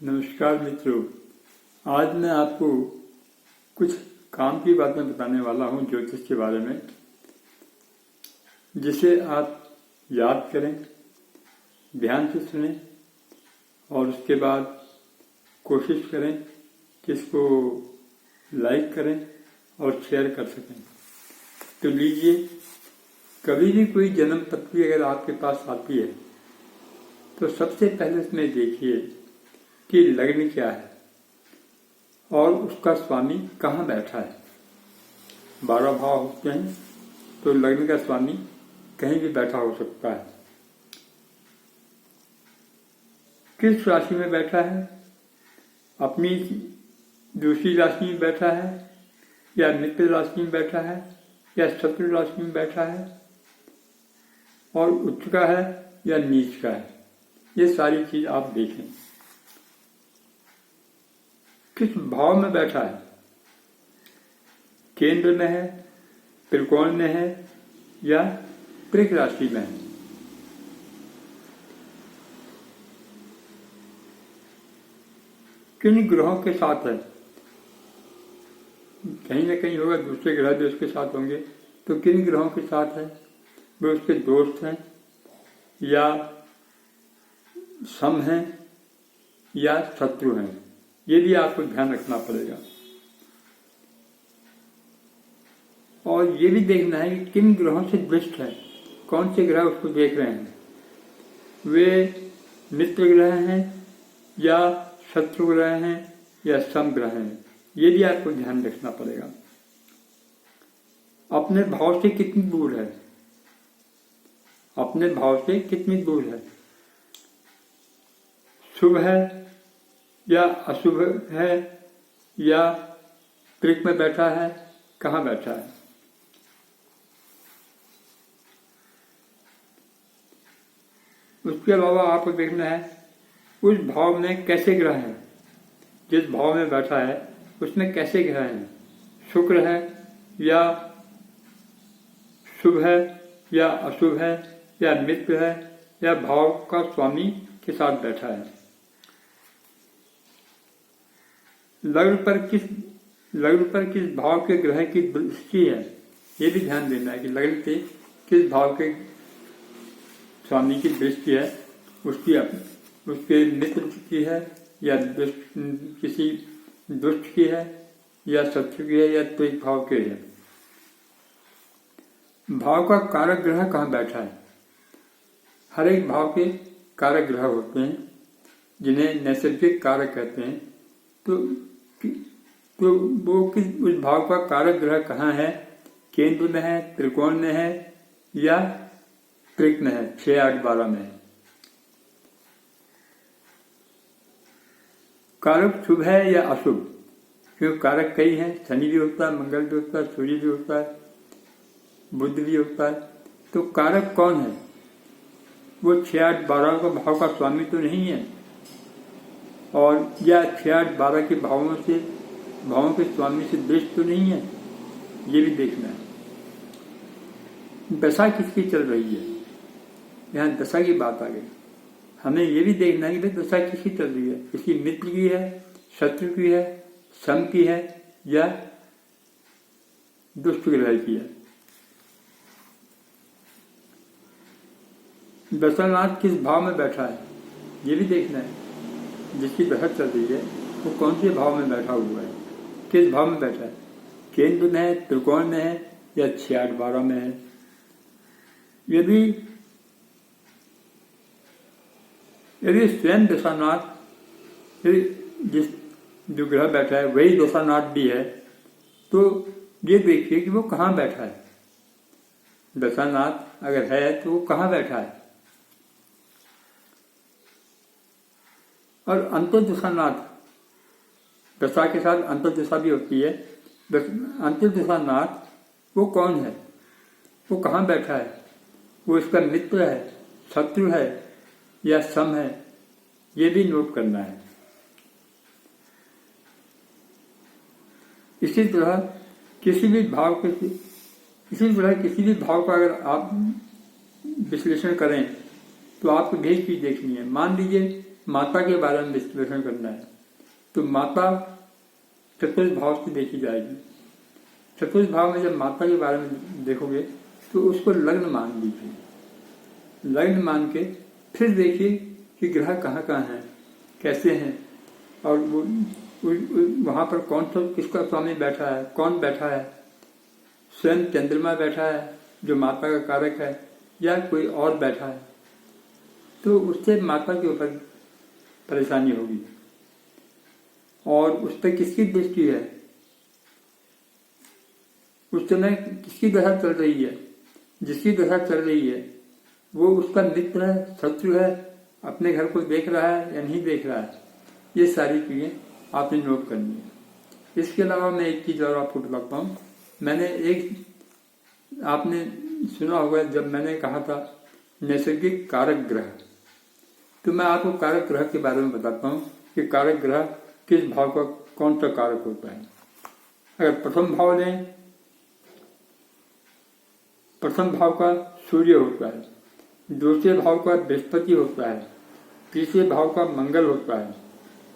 नमस्कार मित्रों, आज मैं आपको कुछ काम की बातें बताने वाला हूँ ज्योतिष के बारे में, जिसे आप याद करें, ध्यान से सुनें और उसके बाद कोशिश करें कि इसको लाइक करें और शेयर कर सकें। तो लीजिए, कभी भी कोई जन्म पत्री अगर आपके पास आती है तो सबसे पहले उसमें देखिए कि लग्न क्या है और उसका स्वामी कहाँ बैठा है। 12 भाव होते हैं तो लग्न का स्वामी कहीं भी बैठा हो सकता है। किस राशि में बैठा है, अपनी दूसरी राशि में बैठा है या मित्र राशि में बैठा है या शत्रु राशि में बैठा है, और उच्च का है या नीच का है, ये सारी चीज आप देखें। किस भाव में बैठा है, केंद्र में है, त्रिकोण में है या त्रिक राशि में है। किन ग्रहों के साथ है, कहीं ना कहीं होगा दूसरे ग्रह भी उसके साथ होंगे, तो किन ग्रहों के साथ है, वे उसके दोस्त हैं या सम हैं या शत्रु हैं, ये भी आपको ध्यान रखना पड़ेगा। और ये भी देखना है कि किन ग्रहों से दृष्ट है, कौन से ग्रह उसको देख रहे हैं, वे मित्र ग्रह हैं या शत्रु ग्रह हैं या सम ग्रह हैं, ये भी आपको ध्यान रखना पड़ेगा। अपने भाव से कितनी दूर है, अपने भाव से कितनी दूर है, शुभ है या अशुभ है या त्रिक में बैठा है, कहाँ बैठा है। उसके अलावा आपको देखना है उस भाव में कैसे ग्रह हैं, जिस भाव में बैठा है उसमें कैसे ग्रह हैं, शुक्र है या शुभ है या अशुभ है या मित्र है या भाव का स्वामी के साथ बैठा है। लग्न पर किस भाव के ग्रह की दृष्टि है, ये भी ध्यान देना है कि लग्न पे किस भाव के स्वामी की दृष्टि है, उसके मित्र की है या किसी दुष्ट की है या शत्रु की है या त्रिक भाव के है। भाव का कारक ग्रह कहाँ बैठा है, हर एक भाव के कारक ग्रह होते हैं जिन्हें नैसर्गिक कारक कहते हैं। तो वो उस भाव का कारक ग्रह कहाँ है, केंद्र में है, त्रिकोण में है या त्रिक में है, 6, 8, 12 में है। कारक शुभ है या अशुभ, क्योंकि कारक कई हैं, शनि भी होता है, मंगल भी होता है, सूर्य भी होता है, बुध भी होता है। तो कारक कौन है, वो 6, 8, 12 का भाव का स्वामी तो नहीं है, और या 6, 8, 12 के भावों के स्वामी से दृष्ट तो नहीं है, ये भी देखना है। दशा किसकी चल रही है, यहाँ दशा की बात आ गई। हमें ये भी देखना है कि भाई दशा किसकी चल रही है, किसी मित्र की है, शत्रु की है, सम की है या दुष्ट ग्रह की है। दशानाथ किस भाव में बैठा है, ये भी देखना है। जिसकी दशा चल रही है वो कौन से भाव में बैठा हुआ है, किस भाव में बैठा है, केंद्र में है, त्रिकोण में है या 6, 8, 12 में है। यदि स्वयं दशानाथ जिस जो ग्रह बैठा है वही दशानाथ भी है, तो ये देखिए कि वो कहाँ बैठा है। दशानाथ अगर है तो वो कहाँ बैठा है। और अंतर्दशानाथ, दशा के साथ अंतर्दशा भी होती है। अंतर्दशानाथ वो कौन है, वो कहाँ बैठा है, वो इसका मित्र है, शत्रु है या सम है, ये भी नोट करना है। इसी तरह किसी भी भाव का अगर आप विश्लेषण करें तो आपको यही चीज देखनी है। मान लीजिए माता के बारे में विश्लेषण करना है तो माता चतुर्थ भाव से देखी जाएगी। चतुर्थ भाव में जब माता के बारे में देखोगे तो उसको लग्न मान लीजिए। लग्न मान के फिर देखिए कि ग्रह कहाँ कहाँ हैं, कैसे हैं, और वहाँ पर कौन सा किसका स्वामी बैठा है, कौन बैठा है, स्वयं चंद्रमा बैठा है जो माता का कारक है या कोई और बैठा है, तो उससे माता के ऊपर परेशानी होगी। और उस पर किसकी दृष्टि है, उस समय किसकी दशा चल रही है, जिसकी दशा चल रही है वो उसका मित्र है, शत्रु है, अपने घर को देख रहा है या नहीं देख रहा है, ये सारी चीजें आपने नोट करनी है। इसके अलावा मैं एक चीज और आपको बताता हूँ। मैंने एक आपने सुना होगा जब मैंने कहा था नैसर्गिक कारक ग्रह, तो मैं आपको कारक ग्रह के बारे में बताता हूँ कि कारक ग्रह किस भाव का कौन सा कारक होता है। अगर प्रथम भाव लें, प्रथम भाव का सूर्य होता है, दूसरे भाव का बृहस्पति होता है, तीसरे भाव का मंगल होता है,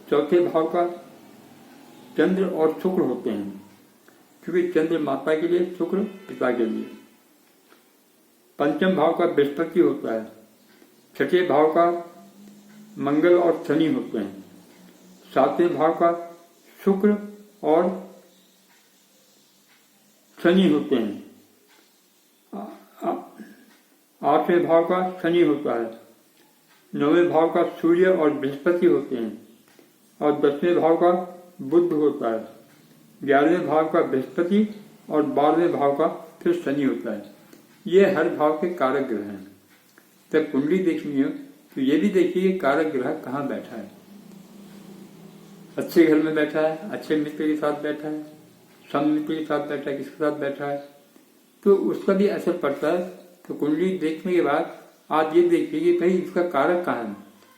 चौथे भाव का चंद्र और शुक्र होते हैं, क्योंकि चंद्र माता के लिए, शुक्र पिता के लिए। पंचम भाव का बृहस्पति होता है, छठे भाव का मंगल और शनि होते हैं, सातवें भाव का शुक्र और शनि होते हैं, आठवें भाव का शनि होता है, नौवें भाव का सूर्य और बृहस्पति होते हैं, और 10वें भाव का बुध होता है, 11वें भाव का बृहस्पति और 12वें भाव का फिर शनि होता है। ये हर भाव के कारक ग्रह हैं। जब कुंडली देखनी हो तो ये भी देखिए कारक ग्रह कहाँ बैठा है। अच्छे घर में बैठा है, अच्छे मित्र के साथ बैठा है, सम मित्र के साथ बैठा है, किसके साथ बैठा है, तो उसका भी असर पड़ता है। तो कुंडली देखने के बाद आप ये देखिए कि भाई इसका कारक कहाँ है।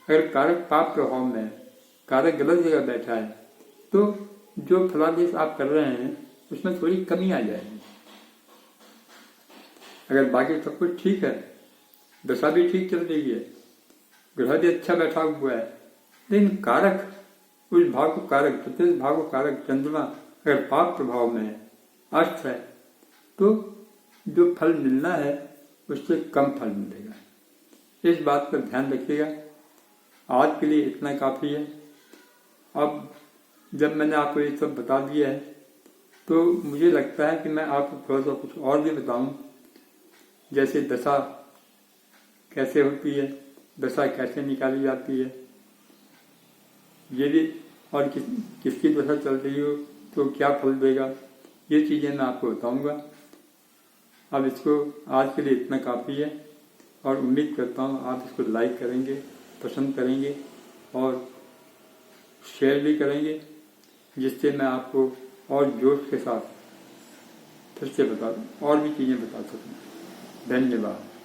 अगर कारक पाप प्रभाव में है, कारक गलत जगह बैठा है, तो जो फलादेश आप कर रहे हैं उसमें थोड़ी कमी आ जाएगी। अगर बाकी सब कुछ ठीक है, दशा भी ठीक चल रही है, ग्रह भी अच्छा बैठा हुआ है, लेकिन कारक, उस भाव को कारक, चतुर्थ भाव को कारक चंद्रमा अगर पाप प्रभाव में है, अष्ट है, तो जो फल मिलना है उससे कम फल मिलेगा। इस बात पर ध्यान रखिएगा। आज के लिए इतना काफ़ी है। अब जब मैंने आपको ये सब बता दिया है तो मुझे लगता है कि मैं आपको थोड़ा सा कुछ और भी बताऊं, जैसे दशा कैसे होती है, दशा कैसे निकाली जाती है, ये भी, और किसकी दशा चल रही हो तो क्या फल देगा, ये चीज़ें मैं आपको बताऊंगा। अब इसको आज के लिए इतना काफ़ी है और उम्मीद करता हूँ आप इसको लाइक करेंगे, पसंद करेंगे और शेयर भी करेंगे, जिससे मैं आपको और जोश के साथ फिर से और भी चीज़ें बता सकूँ। धन्यवाद।